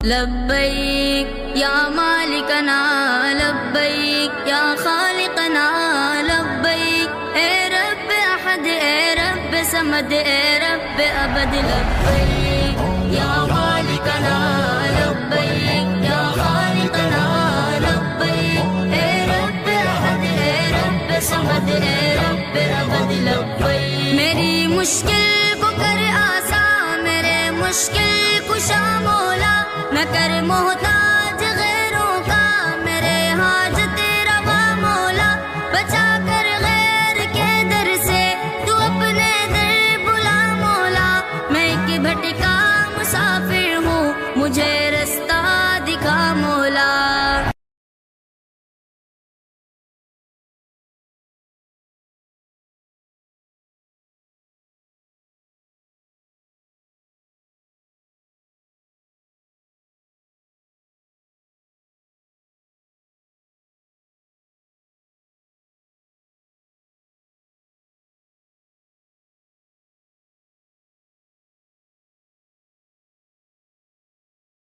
लब्बैक या मालिकना लब्बैक या खालिकना लब्बैक ए रब अहद ए रब समद ए रब अबद लब्बैक या मालिकना लब्बैक या खालिकना लब्बैक ए रब अहद ए रब समद ए रब अबद लब्बैक। मेरी मुश्किल को कर आसान, मेरे मुश्किल कुशा मौला, न कर मोहताज